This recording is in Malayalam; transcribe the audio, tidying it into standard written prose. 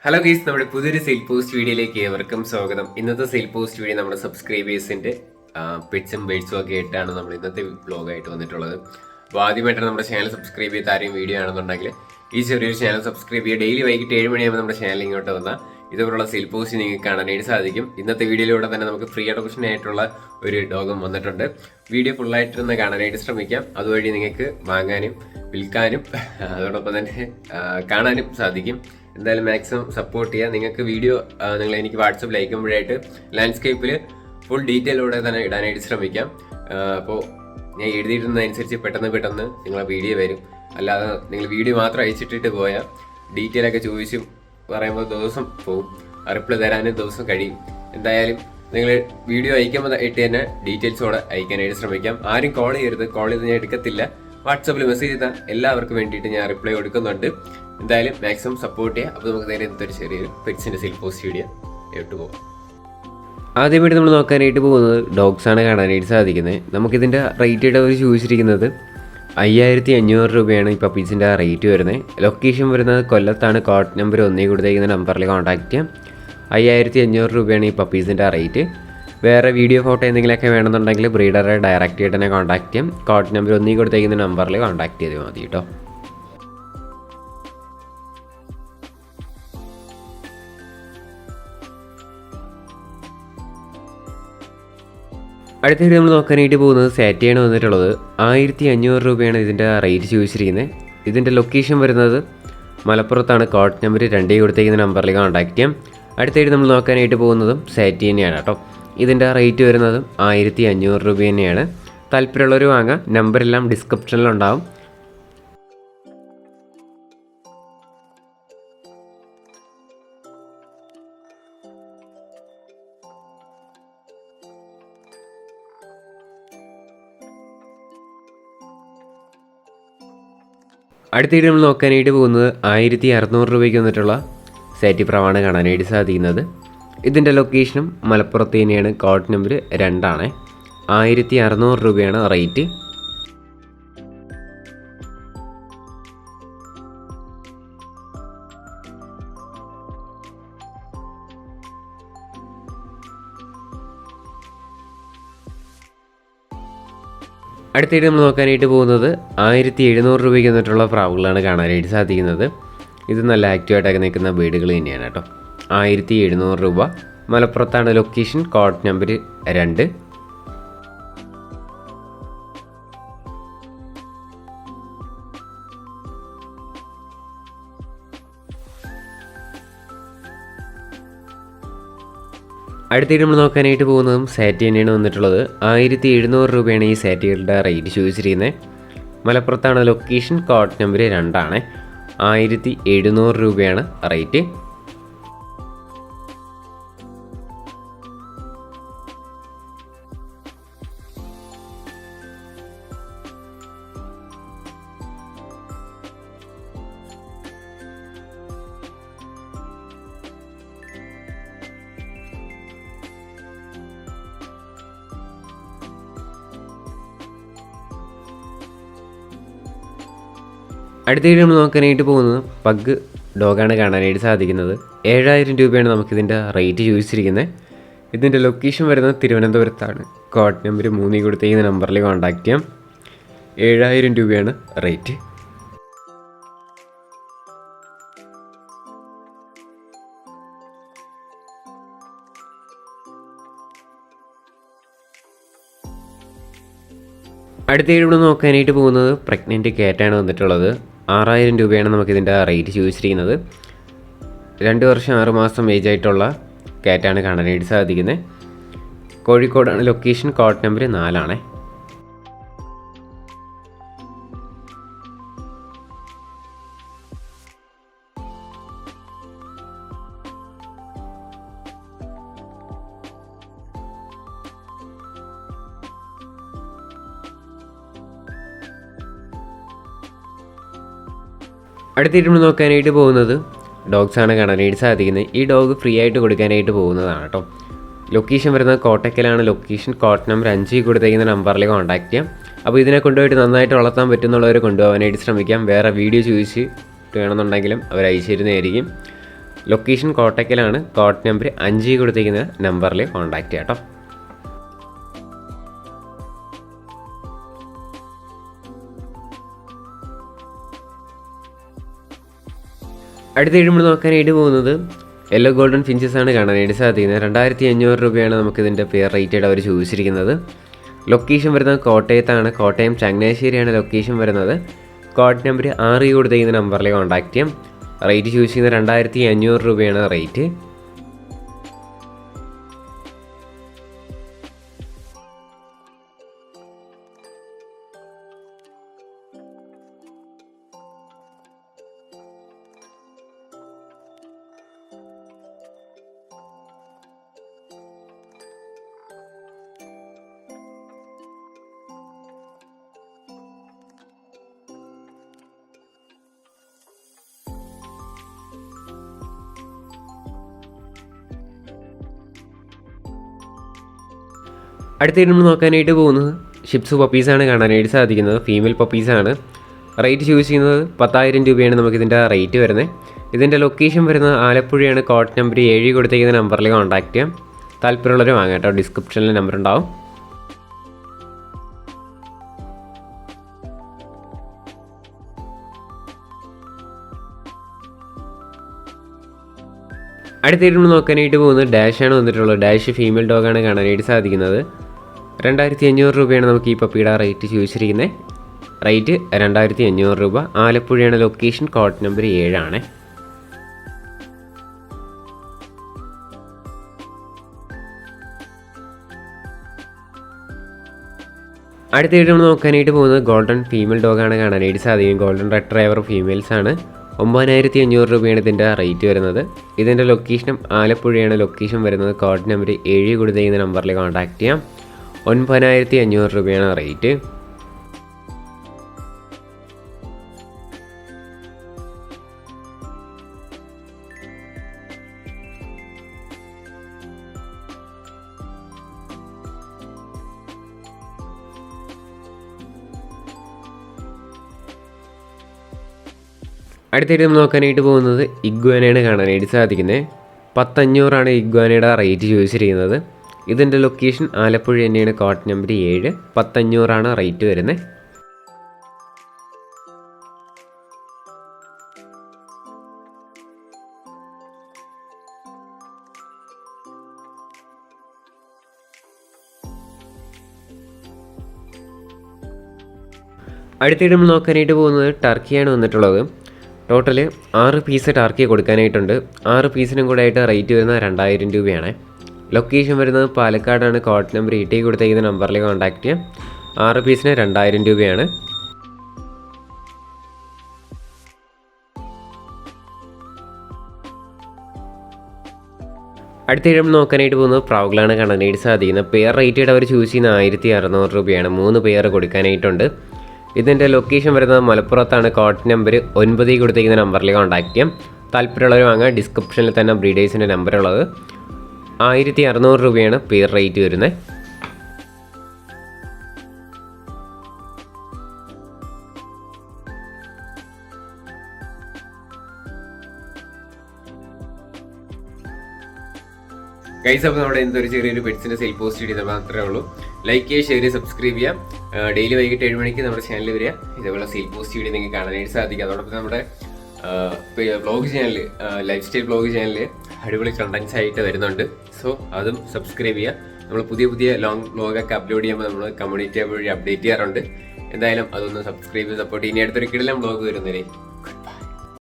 ഹലോ ഗൈസ്, നമ്മുടെ പുതിയൊരു സെയിൽ പോസ്റ്റ് വീഡിയോയിലേക്ക് ഏവർക്കും സ്വാഗതം. ഇന്നത്തെ സെയിൽ പോസ്റ്റ് വീഡിയോ നമ്മുടെ സബ്സ്ക്രൈബേഴ്സിന്റെ പെറ്റ്സും ബേഡ്സും ഒക്കെ ആയിട്ടാണ് നമ്മൾ ഇന്നത്തെ വ്ലോഗായിട്ട് വന്നിട്ടുള്ളത്. അപ്പോൾ ആദ്യമായിട്ടാണ് നമ്മുടെ ചാനൽ സബ്സ്ക്രൈബ് ചെയ്ത് ആരെയും വീഡിയോ ആണെന്നുണ്ടെങ്കിൽ ഈ ചെറിയൊരു ചാനൽ സബ്സ്ക്രൈബ് ചെയ്യുക. ഡെയിലി വൈകിട്ട് 7 മണിയാകുമ്പോൾ നമ്മുടെ ചാനൽ ഇങ്ങോട്ട് വന്നാൽ ഇതുപോലുള്ള സെയിൽ പോസ്റ്റ് നിങ്ങൾക്ക് കാണാനായിട്ട് സാധിക്കും. ഇന്നത്തെ വീഡിയോയിലൂടെ തന്നെ നമുക്ക് ഫ്രീ അഡോപ്ഷൻ ആയിട്ടുള്ള ഒരു ഡോഗും വന്നിട്ടുണ്ട്. വീഡിയോ ഫുള്ളായിട്ടൊന്ന് കാണാനായിട്ട് ശ്രമിക്കാം. അതുവഴി നിങ്ങൾക്ക് വാങ്ങാനും വിൽക്കാനും അതോടൊപ്പം തന്നെ കാണാനും സാധിക്കും. എന്തായാലും മാക്സിമം സപ്പോർട്ട് ചെയ്യുക. നിങ്ങൾക്ക് വീഡിയോ നിങ്ങൾ എനിക്ക് വാട്സപ്പിൽ അയക്കുമ്പോഴായിട്ട് ലാൻഡ്സ്കേപ്പിൽ ഫുൾ ഡീറ്റെയിലൂടെ തന്നെ ഇടാനായിട്ട് ശ്രമിക്കാം. അപ്പോൾ ഞാൻ എഴുതിയിരുന്നതനുസരിച്ച് പെട്ടെന്ന് നിങ്ങളെ വീഡിയോ വരും. അല്ലാതെ നിങ്ങൾ വീഡിയോ മാത്രം അയച്ചിട്ടിട്ട് പോയാൽ ഡീറ്റെയിൽ ഒക്കെ ചോദിച്ചു പറയുമ്പോൾ ദിവസം പോകും, റിപ്ലൈ തരാനും ദിവസം കഴിയും. എന്തായാലും നിങ്ങൾ വീഡിയോ അയക്കുമ്പോൾ ആയിട്ട് തന്നെ ഡീറ്റെയിൽസോടെ അയക്കാനായിട്ട് ശ്രമിക്കാം. ആരും കോൾ ചെയ്യരുത്. കോൾ ചെയ്ത് ഞാൻ എടുക്കത്തില്ല. വാട്സപ്പിൽ മെസ്സേജ് ചെയ്താൽ എല്ലാവർക്കും വേണ്ടിയിട്ട് ഞാൻ റിപ്ലൈ കൊടുക്കുന്നുണ്ട്. എന്തായാലും മാക്സിമം സപ്പോർട്ട് ചെയ്യുക. അപ്പോൾ നമുക്ക് നേരെ ഇന്നത്തെ ഒരു ചെറിയൊരു പെറ്റ്സിൻ്റെ സെയിൽ പോസ്റ്റ് വീഡിയോ ആയിട്ട് പോകാം. ആദ്യമായിട്ട് നമ്മൾ നോക്കാനായിട്ട് പോകുന്നത് ഡോഗ്സാണ് കാണാനായിട്ട് സാധിക്കുന്നത്. നമുക്കിതിൻ്റെ റേറ്റ് അവർ ചോദിച്ചിരിക്കുന്നത് 5500 രൂപയാണ് ഈ പപ്പീസിൻ്റെ റേറ്റ് വരുന്നത്. ലൊക്കേഷൻ വരുന്നത് കൊല്ലത്താണ്. കോഡ് നമ്പർ 1 കൊടുത്തേക്കുന്ന നമ്പറിൽ കോൺടാക്ട് ചെയ്യാം. 5500 രൂപയാണ് ഈ പപ്പീസിൻ്റെ റേറ്റ്. വേറെ വീഡിയോ ഫോട്ടോ എന്തെങ്കിലുമൊക്കെ വേണമെന്നുണ്ടെങ്കിൽ ബ്രീഡറെ ഡയറക്റ്റ് ആയിട്ട് തന്നെ കോൺടാക്ട് ചെയ്യാം. കോഡ് നമ്പർ 1 കൊടുത്തേക്കുന്ന നമ്പറിൽ കോൺടാക്ട് ചെയ്താൽ മതി കേട്ടോ. അടുത്തായിട്ട് നമ്മൾ നോക്കാനായിട്ട് പോകുന്നത് സാറ്റിയാണ് വന്നിട്ടുള്ളത്. 1500 രൂപയാണ് ഇതിൻ്റെ റേറ്റ് ചോദിച്ചിരിക്കുന്നത്. ഇതിൻ്റെ ലൊക്കേഷൻ വരുന്നത് മലപ്പുറത്താണ്. കോഡ് നമ്പർ 2 കൊടുത്തേക്കുന്ന നമ്പറിൽ കോൺടാക്ട് ചെയ്യാം. അടുത്തായിട്ട് നമ്മൾ നോക്കാനായിട്ട് പോകുന്നതും സാറ്റി തന്നെയാണ് കേട്ടോ. ഇതിൻ്റെ റേറ്റ് വരുന്നതും 1500 രൂപ തന്നെയാണ്. താല്പര്യമുള്ളവർ വാങ്ങാം. നമ്പറെല്ലാം ഡിസ്ക്രിപ്ഷനിലുണ്ടാവും. അടുത്തായിട്ട് നമ്മൾ നോക്കാനായിട്ട് പോകുന്നത് 1600 രൂപയ്ക്ക് വന്നിട്ടുള്ള സാറ്റി പ്രാവാണ് കാണാനായിട്ട് സാധിക്കുന്നത്. ഇതിൻ്റെ ലൊക്കേഷനും മലപ്പുറത്ത് തന്നെയാണ്. കോഡ് നമ്പർ 2 ആണ്. 1600 രൂപയാണ് റേറ്റ്. അടുത്തായിട്ട് നമ്മൾ നോക്കാനായിട്ട് പോകുന്നത് 1700 രൂപയ്ക്ക് വന്നിട്ടുള്ള പ്രാവുകളാണ് കാണാനായിട്ട് സാധിക്കുന്നത്. ഇത് നല്ല ആക്റ്റീവായിട്ടൊക്കെ നിൽക്കുന്ന ബീഡുകൾ തന്നെയാണ് കേട്ടോ. 1700 രൂപ. മലപ്പുറത്താണ് ലൊക്കേഷൻ. Code number 2. അടുത്തായിട്ട് നമ്മൾ നോക്കാനായിട്ട് പോകുന്നതും സാറ്റി തന്നെയാണ് വന്നിട്ടുള്ളത്. 1700 രൂപയാണ് ഈ സാറ്റികളുടെ റേറ്റ് ചോദിച്ചിരിക്കുന്നത്. മലപ്പുറത്താണ് ലൊക്കേഷൻ. കോഡ് നമ്പർ 2 ആണ്. 1700 രൂപയാണ് റേറ്റ്. അടുത്തായിട്ട് നമ്മൾ നോക്കാനായിട്ട് പോകുന്നത് പഗ് ഡോഗാണ് കാണാനായിട്ട് സാധിക്കുന്നത്. 7000 രൂപയാണ് നമുക്കിതിൻ്റെ റേറ്റ് ചോദിച്ചിരിക്കുന്നത്. ഇതിൻ്റെ ലൊക്കേഷൻ വരുന്നത് തിരുവനന്തപുരത്താണ്. കോഡ് നമ്പർ 3 കൊടുത്തേക്കുന്ന നമ്പറിൽ കോൺടാക്ട് ചെയ്യാം. 7000 രൂപയാണ് റേറ്റ്. അടുത്തായിട്ട് ഇവിടെ നോക്കാനായിട്ട് പോകുന്നത് പ്രഗ്നൻറ്റ് കാറ്റാണ് വന്നിട്ടുള്ളത്. 6000 രൂപയാണ് നമുക്കിതിൻ്റെ റേറ്റ് ചോദിച്ചിരിക്കുന്നത്. 2 വർഷം 6 മാസം ഏജ് ആയിട്ടുള്ള കാറ്റാണ് കാണാനായിട്ട് സാധിക്കുന്നത്. കോഴിക്കോടാണ് ലൊക്കേഷൻ. കോഡ് നമ്പർ 4 ആണ്. അടുത്തായിട്ട് നമ്മൾ നോക്കാനായിട്ട് പോകുന്നത് ഡോഗ്സാണ് കാണാനായിട്ട് സാധിക്കുന്നത്. ഈ ഡോഗ് ഫ്രീ ആയിട്ട് കൊടുക്കാനായിട്ട് പോകുന്നതാണ് കേട്ടോ. ലൊക്കേഷൻ വരുന്നത് കോട്ടക്കലാണ്. ലൊക്കേഷൻ. കോഡ് നമ്പർ 5 കൊടുത്തേക്കുന്ന നമ്പറിൽ കോൺടാക്ട് ചെയ്യാം. അപ്പോൾ ഇതിനെ കൊണ്ടുപോയിട്ട് നന്നായിട്ട് വളർത്താൻ പറ്റുന്നുള്ളവർ കൊണ്ടുപോകാനായിട്ട് ശ്രമിക്കാം. വേറെ വീഡിയോ ചോദിച്ച് വേണമെന്നുണ്ടെങ്കിലും അവർ അയച്ചു തരുന്നതായിരിക്കും. ലൊക്കേഷൻ കോട്ടയ്ക്കലാണ്. കോഡ് നമ്പർ 5 കൊടുത്തിരിക്കുന്ന നമ്പറിൽ കോൺടാക്റ്റ് ചെയ്യാം കേട്ടോ. അടുത്ത നമ്മൾ നോക്കാനായിട്ട് പോകുന്നത് യെല്ലോ ഗോൾഡൻ ഫിഞ്ചസ് ആണ് കാണാനായിട്ട് സാധിക്കുന്നത്. 2500 രൂപയാണ് നമുക്കിതിൻ്റെ പെയർ റേറ്റഡ് അവർ ചോദിച്ചിരിക്കുന്നത്. ലൊക്കേഷൻ വരുന്നത് കോട്ടയത്താണ്. കോട്ടയം ചങ്ങനാശ്ശേരിയാണ് ലൊക്കേഷൻ വരുന്നത്. കോഡ് നമ്പർ 6 കൊടുത്തിരിക്കുന്ന നമ്പറിൽ കോൺടാക്റ്റ് ചെയ്യാം. റേറ്റ് ചോദിച്ചിരിക്കുന്നത് 2500 രൂപയാണ് റേറ്റ്. അടുത്തായിട്ട് നമ്മൾ നോക്കാനായിട്ട് പോകുന്നത് ഷിപ്സ് പപ്പീസാണ് കാണാനായിട്ട് സാധിക്കുന്നത്. ഫീമെയിൽ പപ്പീസാണ്. റേറ്റ് ചൂസ് ചെയ്യുന്നത് 10,000 രൂപയാണ് നമുക്കിതിൻ്റെ റേറ്റ് വരുന്നത്. ഇതിൻ്റെ ലൊക്കേഷൻ വരുന്നത് ആലപ്പുഴയാണ്. കോഡ് നമ്പർ 7 കൊടുത്തിരിക്കുന്ന നമ്പറിൽ കോൺടാക്റ്റ് ചെയ്യാം. താല്പര്യമുള്ളവർ വാങ്ങാം കേട്ടോ. ഡിസ്ക്രിപ്ഷനിൽ നമ്പർ ഉണ്ടാവും. അടുത്തായിട്ട് നമ്മൾ നോക്കാനായിട്ട് പോകുന്നത് ഡാഷാണ് വന്നിട്ടുള്ളത്. ഡാഷ് ഫീമെയിൽ ഡോഗാണ് കാണാനായിട്ട് സാധിക്കുന്നത്. 2500 രൂപയാണ് നമുക്ക് ഈ പപ്പിയുടെ റേറ്റ് ചോദിച്ചിരിക്കുന്നത്. റേറ്റ് 2500 രൂപ. ആലപ്പുഴയാണ് ലൊക്കേഷൻ. കോഡ് നമ്പർ 7 ആണ്. അടുത്തായിട്ട് നമ്മൾ നോക്കാനായിട്ട് പോകുന്നത് ഗോൾഡൻ ഫീമെയിൽ ഡോഗാണ് കാണാനായിട്ട് സാധിക്കും. ഗോൾഡൻ റെട്രൈവർ ഫീമെയിൽസ് ആണ്. 9500 രൂപയാണ് ഇതിൻ്റെ റേറ്റ് വരുന്നത്. ഇതിൻ്റെ ലൊക്കേഷനും ആലപ്പുഴയാണ് ലൊക്കേഷൻ വരുന്നത്. കോഡ് നമ്പർ 7 കൊടുത്തിരിക്കുന്ന നമ്പറിൽ കോൺടാക്റ്റ് ചെയ്യാം. 9500 രൂപയാണ് റേറ്റ്. അടുത്തായിട്ട് നമ്മൾ നോക്കാനായിട്ട് പോകുന്നത് ഇഗ്വാനയാണ് കാണാനായിട്ട് സാധിക്കുന്നത്. 10500 ഇഗ്വാനയുടെ റേറ്റ് ചോദിച്ചിരിക്കുന്നത്. ഇതിൻ്റെ ലൊക്കേഷൻ ആലപ്പുഴ തന്നെയാണ്. Code number 7. 10500 റേറ്റ് വരുന്നത്. അടുത്തായിട്ട് നമ്മൾ നോക്കാനായിട്ട് പോകുന്നത് ടർക്കിയാണ് വന്നിട്ടുള്ളത്. ടോട്ടൽ 6 പീസ് ടർക്കി കൊടുക്കാനായിട്ടുണ്ട്. 6 പീസിനും കൂടെ ആയിട്ട് റേറ്റ് വരുന്നത് 2000 രൂപയാണ്. ലൊക്കേഷൻ വരുന്നത് പാലക്കാടാണ്. കോഡ് നമ്പർ 8 കൊടുത്തിരിക്കുന്ന നമ്പറിൽ കോൺടാക്റ്റ് ചെയ്യാം. 6 പീസിന് 2000 രൂപയാണ്. അടുത്ത നമ്മൾ നോക്കാനായിട്ട് പോകുന്നത് പ്രൗഗിളാണ് കാണാനായിട്ട് സാധിക്കുന്നത്. പെയർ റേറ്റഡ് അവർ ചൂസ് ചെയ്യുന്ന 1600 രൂപയാണ്. 3 പെയർ കൊടുക്കാനായിട്ടുണ്ട്. ഇതിൻ്റെ ലൊക്കേഷൻ വരുന്നത് മലപ്പുറത്താണ്. കോഡ് നമ്പർ 9 കൊടുത്തിരിക്കുന്ന നമ്പറിൽ കോൺടാക്റ്റ് ചെയ്യാം. താല്പര്യമുള്ളവർ വാങ്ങാം. ഡിസ്ക്രിപ്ഷനിൽ തന്നെ ബ്രീഡേഴ്സിൻ്റെ നമ്പർ ഉള്ളത്. 1600 രൂപയാണ് പെയർ റേറ്റ് വരുന്നത്. ഗൈസ്, അപ്പോൾ നമ്മുടെ എന്തൊരു ചെറിയൊരു പെറ്റ്സിൻ്റെ സെയിൽ പോസ്റ്റ് ചെയ്ത് മാത്രമേ ഉള്ളൂ. ലൈക്ക് ചെയ്യുക, ഷെയർ ചെയ്യുക, സബ്സ്ക്രൈബ് ചെയ്യാം. ഡെയിലി വൈകിട്ട് 7 മണിക്ക് നമ്മുടെ ചാനലിൽ വരിക. ഇതേപോലെ സെയിൽ പോസ്റ്റ് വീഡിയോ നിങ്ങൾക്ക് കാണാനായിട്ട് സാധിക്കും. അതോടൊപ്പം നമ്മുടെ vlog channel, life style vlog channel അടിപൊളി കണ്ടൻസ് ആയിട്ട് വരുന്നുണ്ട്. സോ അതും സബ്സ്ക്രൈബ് ചെയ്യുക. നമ്മൾ പുതിയ ലോങ് വ്ളോഗൊക്കെ അപ്ലോഡ് ചെയ്യുമ്പോൾ നമ്മൾ കമ്മ്യൂണിറ്റി വഴി അപ്ഡേറ്റ് ചെയ്യാറുണ്ട്. എന്തായാലും അതൊന്ന് സബ്സ്ക്രൈബ് ചെയ്ത് സപ്പോർട്ട്. ഇനി അടുത്തൊരു കിടിലം വ്ളോഗ് വരുന്നവരെ